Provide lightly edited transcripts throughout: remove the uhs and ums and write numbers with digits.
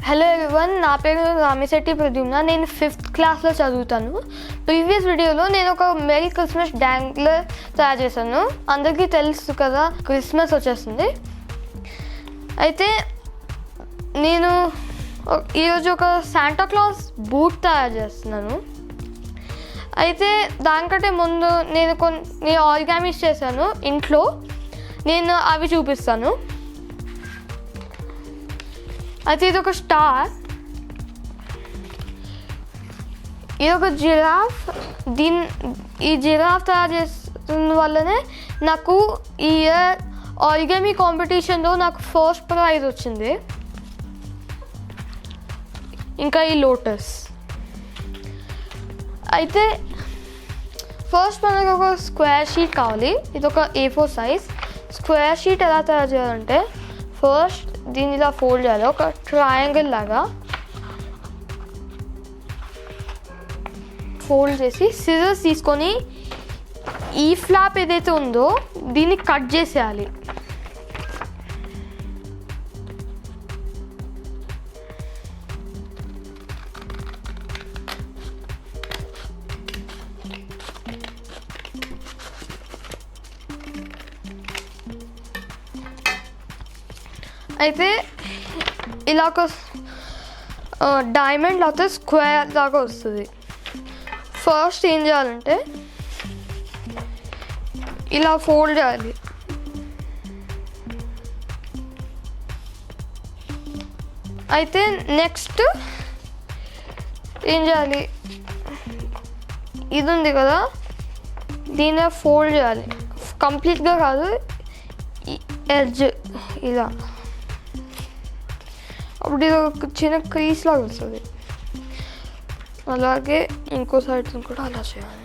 Hello everyone, నా పేరు రామిశెట్టి ప్రద్యుమ్న. నేను 5th క్లాస్లో చదువుతాను. ప్రీవియస్ వీడియోలో నేను ఒక మెరీ క్రిస్మస్ డాంగ్లర్ తయారు చేశాను. అందరికీ తెలుసు కదా, క్రిస్మస్ వచ్చేస్తుంది. అయితే నేను ఈరోజు ఒక శాంటా క్లాస్ బూట్ తయారు చేస్తున్నాను. అయితే దానికంటే ముందు నేను కొన్ని ఆర్గామిస్ చేశాను ఇంట్లో. నేను అవి చూపిస్తాను. అయితే ఇది ఒక స్టార్, ఇది ఒక జిరాఫ్. ఈ జిరాఫ్ తయారు చేస్తున్న వల్లనే నాకు ఈ ఇయర్ ఆరిగామి కాంపిటీషన్లో నాకు ఫస్ట్ ప్రైజ్ వచ్చింది. ఇంకా ఈ లోటస్. అయితే ఫస్ట్ మనకు ఒక స్క్వేర్ షీట్ కావాలి. ఇది ఒక A4 సైజ్. స్క్వేర్ షీట్ ఎలా తయారు చేయాలంటే, ఫస్ట్ దీన్ని ఇలా ఫోల్డ్ చేయాలి, ఒక ట్రయాంగిల్ లాగా ఫోల్డ్ చేసి సిజర్స్ తీసుకొని ఈ ఫ్లాప్ ఏదైతే ఉందో దీన్ని కట్ చేసేయాలి. అయితే ఇలా ఒక డైమండ్ లాగా స్క్వేర్ లాగా వస్తుంది. ఫస్ట్ ఏం చేయాలంటే ఇలా ఫోల్డ్ చేయాలి. అయితే నెక్స్ట్ ఏం చేయాలి, ఇది ఉంది కదా, దీన్ని ఫోల్డ్ చేయాలి. కంప్లీట్గా కాదు, ఎడ్జ్ ఇలా. అప్పుడు ఇది ఒక చిన్న క్రీస్ లాగా వస్తుంది. అలాగే ఇంకో సైడ్ కూడా అలా చేయాలి.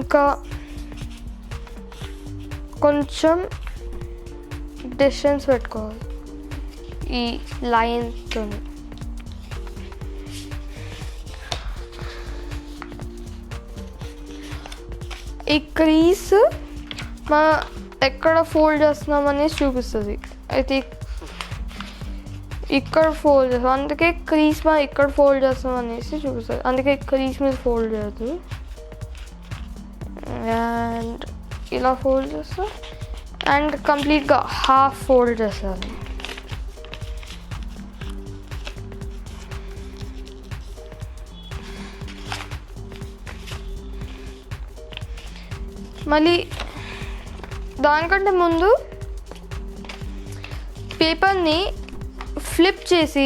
ఇంకా కొంచెం డిస్టెన్స్ పెట్టుకోవాలి ఈ లైన్తో. ఈ క్రీస్ ఎక్కడ ఫోల్డ్ చేస్తున్నామని చూపిస్తుంది. అయితే ఇక్కడ ఫోల్డ్ చేస్తాం, అందుకే క్రీస్ ఇక్కడ ఫోల్డ్ చేస్తాం అనేసి చూపిస్తుంది. అందుకే క్రీస్ మీద ఫోల్డ్ చేయదు. అండ్ ఇలా ఫోల్డ్ చేస్తాం అండ్ కంప్లీట్గా హాఫ్ ఫోల్డ్ చేస్తుంది. మళ్ళీ దానికంటే ముందు పేపర్ని ఫ్లిప్ చేసి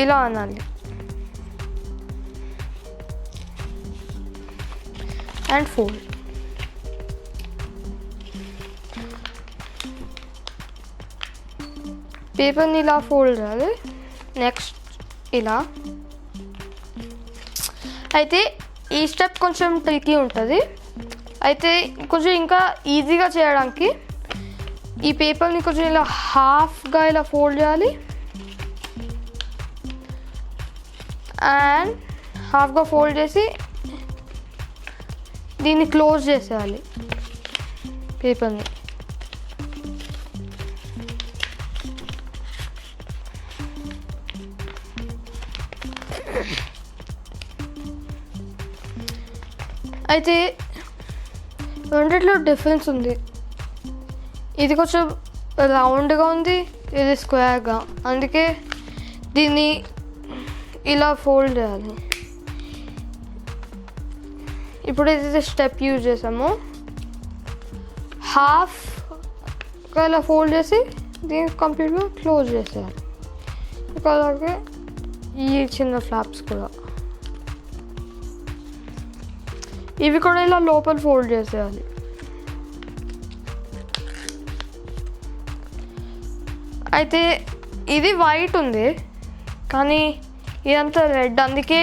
ఇలా అనాలి అండ్ ఫోల్డ్. పేపర్ని ఇలా ఫోల్డ్ చేయాలి. నెక్స్ట్ ఇలా. అయితే ఈ స్టెప్ కొంచెం ట్రికీ ఉంటుంది. అయితే కొంచెం ఇంకా ఈజీగా చేయడానికి ఈ పేపర్ని కొంచెం ఇలా హాఫ్గా ఇలా ఫోల్డ్ చేయాలి అండ్ హాఫ్గా ఫోల్డ్ చేసి దీన్ని క్లోజ్ చేసేయాలి పేపర్ని. అయితే రెండిట్లో డిఫరెన్స్ ఉంది. ఇది కొంచెం రౌండ్గా ఉంది, ఇది స్క్వేర్గా. అందుకే దీన్ని ఇలా ఫోల్డ్ చేయాలి. ఇప్పుడు ఏదైతే స్టెప్ యూజ్ చేసామో హాఫ్గా ఇలా ఫోల్డ్ చేసి దీన్ని కంప్లీట్గా క్లోజ్ చేసేయాలి. అలాగే ఈ చిన్న ఫ్లాప్స్ కూడా, ఇవి కూడా ఇలా లోపల ఫోల్డ్ చేసేయాలి. అయితే ఇది వైట్ ఉంది కానీ ఇదంతా రెడ్, అందుకే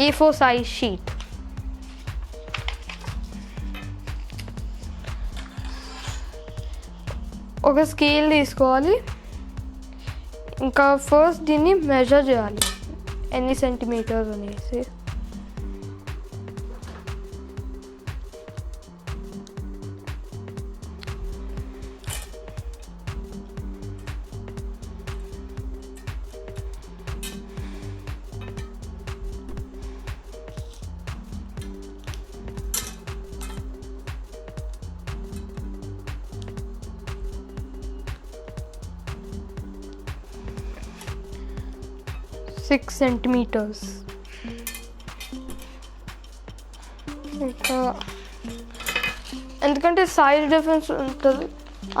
A4 సైజ్ షీట్. ఒక స్కేల్ తీసుకోవాలి. ఇంకా ఫస్ట్ దీన్ని మెజర్ చేయాలి ఎన్ని సెంటీమీటర్స్ అనేసి. Six centimetres. ఇంకా ఎందుకంటే సైజ్ డిఫరెన్స్ ఉంటుంది,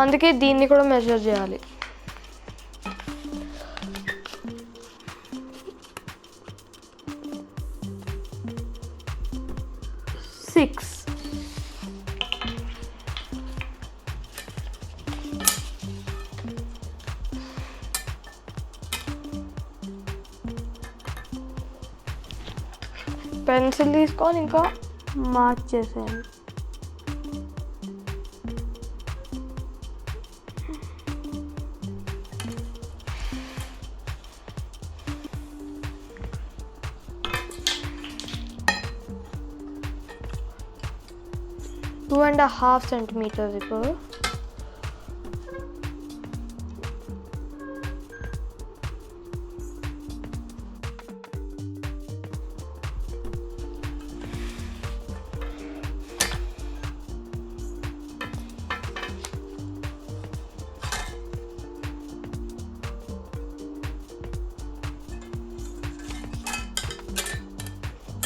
అందుకే దీన్ని కూడా మెజర్ చేయాలి. సిక్స్. పెన్సిల్ తీసుకొని ఇంకా మార్క్ చేసేయాలి. Two and half centimetres. ఇప్పుడు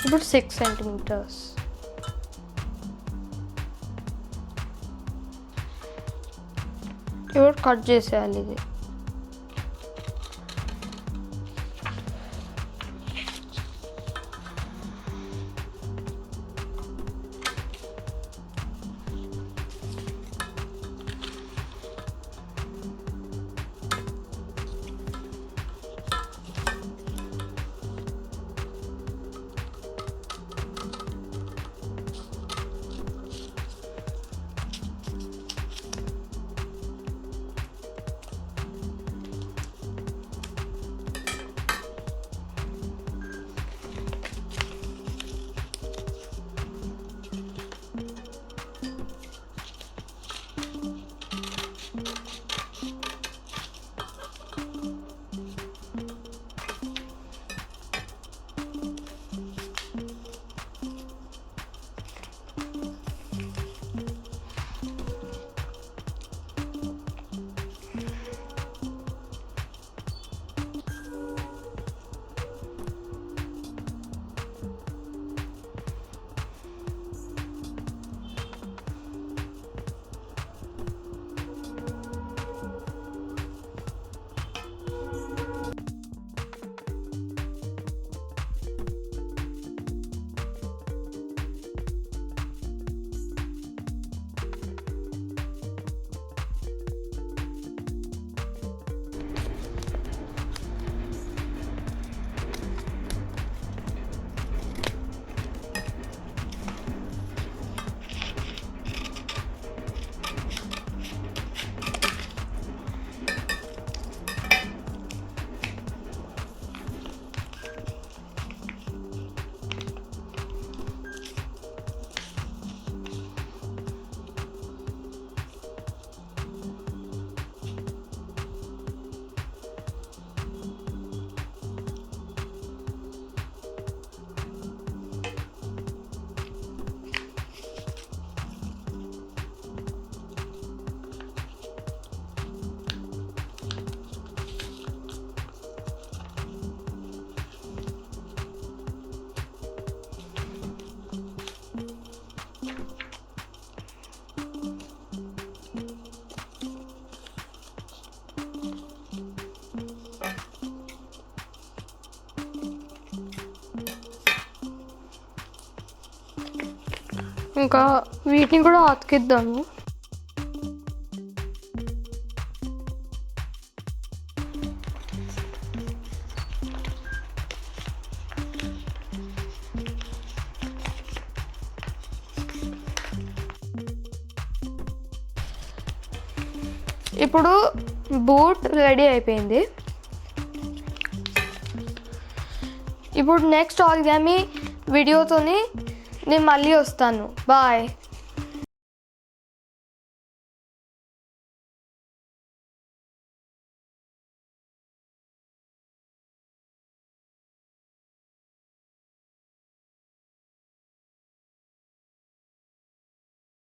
ఇప్పుడు 6 సెంటీమీటర్స్. ఇప్పుడు కట్ చేసేయాలి ఇది. ఇంకా వీటిని కూడా అతికిద్దాము. ఇప్పుడు బూట్ రెడీ అయిపోయింది. ఇప్పుడు నెక్స్ట్ ఆర్గామీ వీడియోతోని నేను మళ్ళీ వస్తాను. బాయ్.